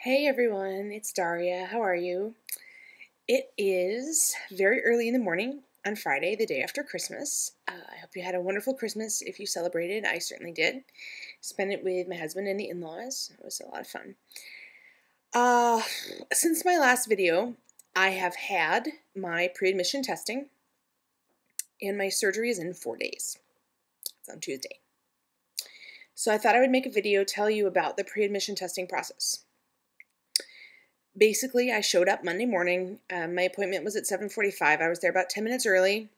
Hey everyone, it's Daria. How are you? It is very early in the morning on Friday, the day after Christmas. I hope you had a wonderful Christmas if you celebrated. I certainly did. Spent it with my husband and the in-laws. It was a lot of fun. Uh, since my last video, I have had my pre-admission testing and my surgery is in 4 days. It's on Tuesday. So I thought I would make a video tell you about the pre-admission testing process. Basically, I showed up Monday morning. My appointment was at 7:45. I was there about 10 minutes early.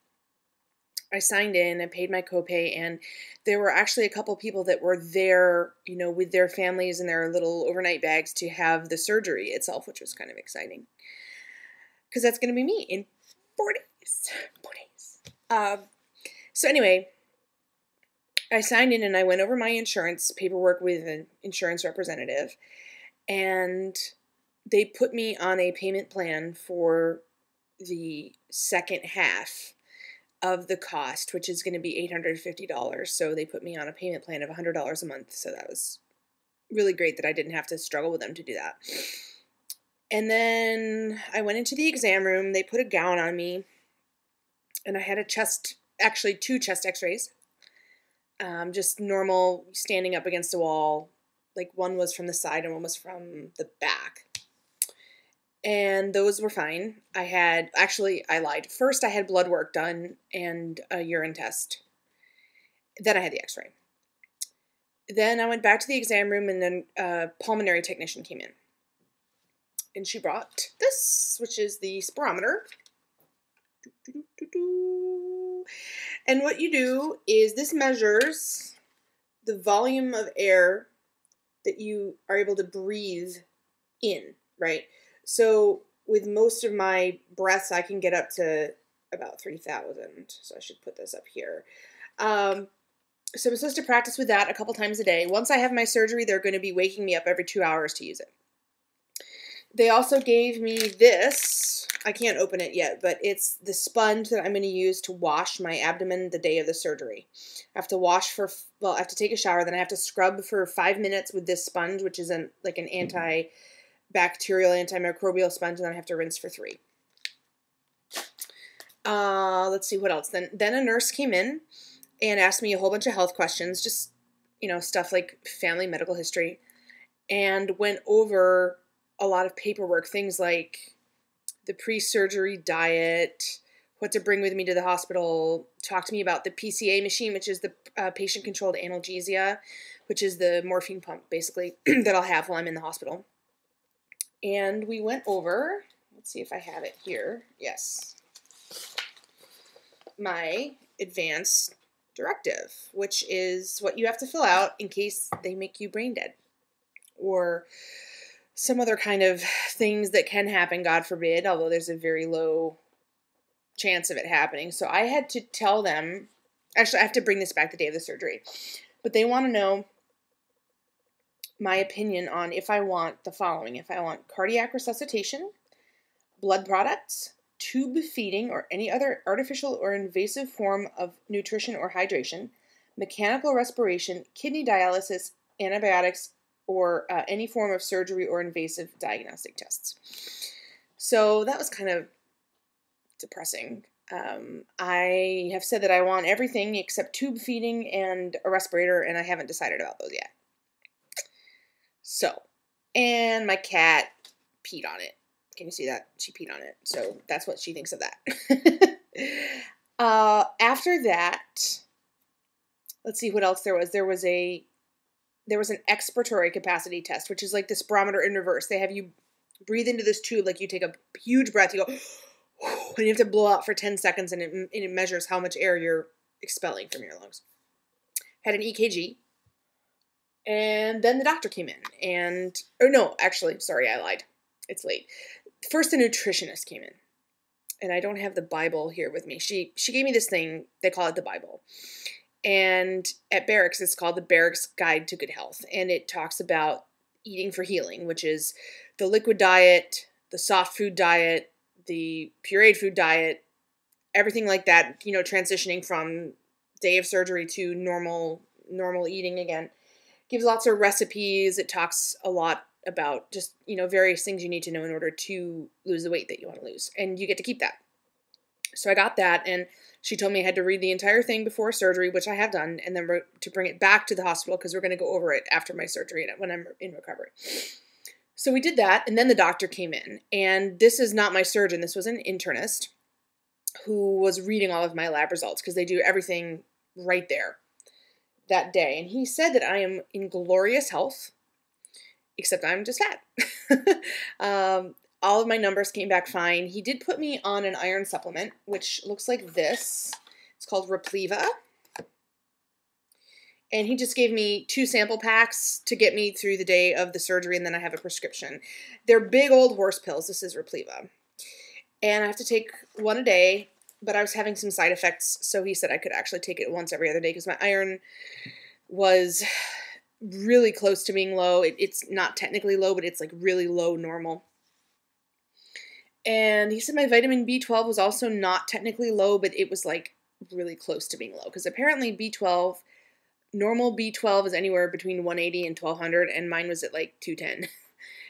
I signed in, I paid my copay, and there were actually a couple people that were there, with their families and their little overnight bags to have the surgery itself, which was kind of exciting. Because that's going to be me in 4 days. 4 days. So anyway, I signed in and I went over my insurance paperwork with an insurance representative, and they put me on a payment plan for the second half of the cost, which is going to be $850. So they put me on a payment plan of $100 a month. So that was really great that I didn't have to struggle with them to do that. And then I went into the exam room. They put a gown on me, and I had two chest x-rays. Just normal standing up against a wall. Like one was from the side and one was from the back. And those were fine. I lied. First, I had blood work done and a urine test. Then I had the x-ray. Then I went back to the exam room, and then a pulmonary technician came in. And she brought this, which is the spirometer. And what you do is this measures the volume of air that you are able to breathe in, right? So with most of my breaths, I can get up to about 3,000. So I should put this up here. So I'm supposed to practice with that a couple times a day. Once I have my surgery, they're going to be waking me up every 2 hours to use it. They also gave me this. I can't open it yet, but it's the sponge that I'm going to use to wash my abdomen the day of the surgery. I have to I have to take a shower, then I have to scrub for 5 minutes with this sponge, which is an antibacterial, antimicrobial sponge, and then I have to rinse for 3. Let's see what else. Then a nurse came in and asked me a whole bunch of health questions, just, stuff like family medical history, and went over a lot of paperwork, things like the pre-surgery diet, what to bring with me to the hospital, talked to me about the PCA machine, which is the patient-controlled analgesia, which is the morphine pump, basically, that I'll have while I'm in the hospital. And we went over, let's see if I have it here, yes, my advance directive, which is what you have to fill out in case they make you brain dead or some other kind of things that can happen, God forbid, although there's a very low chance of it happening. So I had to tell them, actually I have to bring this back the day of the surgery, but they want to know my opinion on if I want the following. If I want cardiac resuscitation, blood products, tube feeding, or any other artificial or invasive form of nutrition or hydration, mechanical respiration, kidney dialysis, antibiotics, or any form of surgery or invasive diagnostic tests. So that was kind of depressing. I have said that I want everything except tube feeding and a respirator, and I haven't decided about those yet. So, and my cat peed on it. Can you see that? She peed on it. So that's what she thinks of that. After that, let's see what else there was. There was an expiratory capacity test, which is like the spirometer in reverse. They have you breathe into this tube, like you take a huge breath, you go, and you have to blow out for 10 seconds, and it measures how much air you're expelling from your lungs. Had an EKG. And then the doctor came in I lied. It's late. First, the nutritionist came in, and I don't have the Bible here with me. She gave me this thing. They call it the Bible. And at Barracks, it's called the Barracks Guide to Good Health. And it talks about eating for healing, which is the liquid diet, the soft food diet, the pureed food diet, everything like that, transitioning from day of surgery to normal eating again. Gives lots of recipes. It talks a lot about just, various things you need to know in order to lose the weight that you want to lose. And you get to keep that. So I got that, and she told me I had to read the entire thing before surgery, which I have done, and then to bring it back to the hospital because we're going to go over it after my surgery when I'm in recovery. So we did that, and then the doctor came in. And this is not my surgeon. This was an internist who was reading all of my lab results because they do everything right there that day. And he said that I am in glorious health, except I'm just fat. All of my numbers came back fine. He did put me on an iron supplement, which looks like this. It's called Repliva. And he just gave me 2 sample packs to get me through the day of the surgery, and then I have a prescription. They're big old horse pills. This is Repliva. And I have to take 1 a day, but I was having some side effects, so he said I could actually take it once every other day because my iron was really close to being low. It's not technically low, but it's like really low normal. And he said my vitamin B12 was also not technically low, but it was like really close to being low because apparently B12... normal B12 is anywhere between 180 and 1200, and mine was at like 210.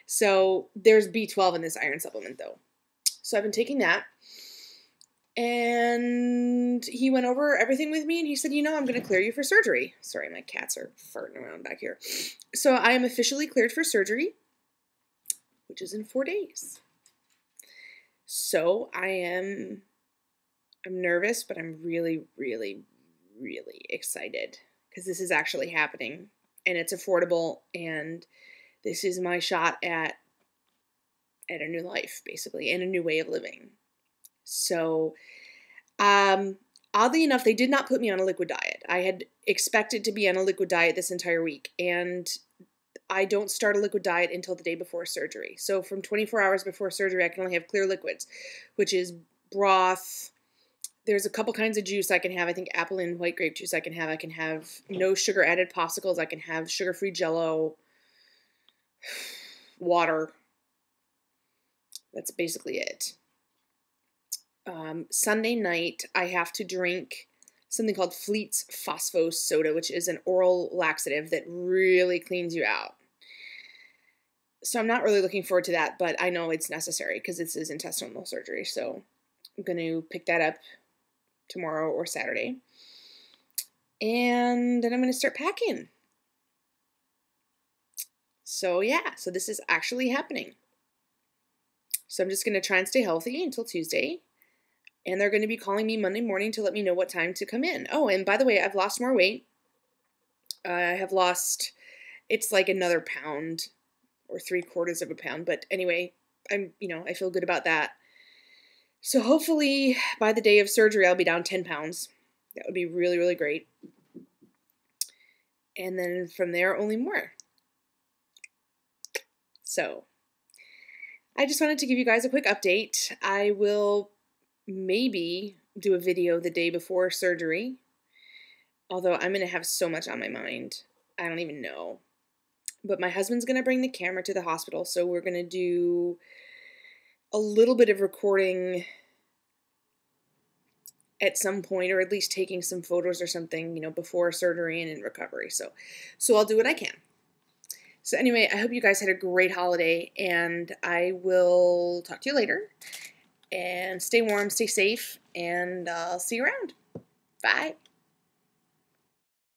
So there's B12 in this iron supplement, though. So I've been taking that. And he went over everything with me, and he said, I'm going to clear you for surgery. Sorry, my cats are farting around back here. So I am officially cleared for surgery, which is in 4 days. So I'm nervous, but I'm really, really, really excited. Because this is actually happening, and it's affordable, and this is my shot at a new life, basically, and a new way of living. So, oddly enough, they did not put me on a liquid diet. I had expected to be on a liquid diet this entire week, and I don't start a liquid diet until the day before surgery. So from 24 hours before surgery, I can only have clear liquids, which is broth. There's a couple kinds of juice I can have. I think apple and white grape juice I can have. I can have no sugar added popsicles. I can have sugar-free Jell-O, water. That's basically it. Sunday night, I have to drink something called Fleet's Phosphos Soda, which is an oral laxative that really cleans you out. So I'm not really looking forward to that, but I know it's necessary because this is intestinal surgery. So I'm going to pick that up tomorrow or Saturday. And then I'm going to start packing. So yeah, so this is actually happening. So I'm just going to try and stay healthy until Tuesday. And they're going to be calling me Monday morning to let me know what time to come in. Oh, and by the way, I've lost more weight. I have lost, it's like another pound or 3/4 of a pound. But anyway, I feel good about that. So hopefully by the day of surgery, I'll be down 10 pounds. That would be really, really great. And then from there, only more. So I just wanted to give you guys a quick update. I will maybe do a video the day before surgery, although I'm going to have so much on my mind. I don't even know. But my husband's going to bring the camera to the hospital, so we're going to do a little bit of recording at some point, or at least taking some photos or something, before surgery and in recovery. So I'll do what I can. So anyway, I hope you guys had a great holiday, and I will talk to you later. And stay warm, stay safe, and I'll see you around. Bye.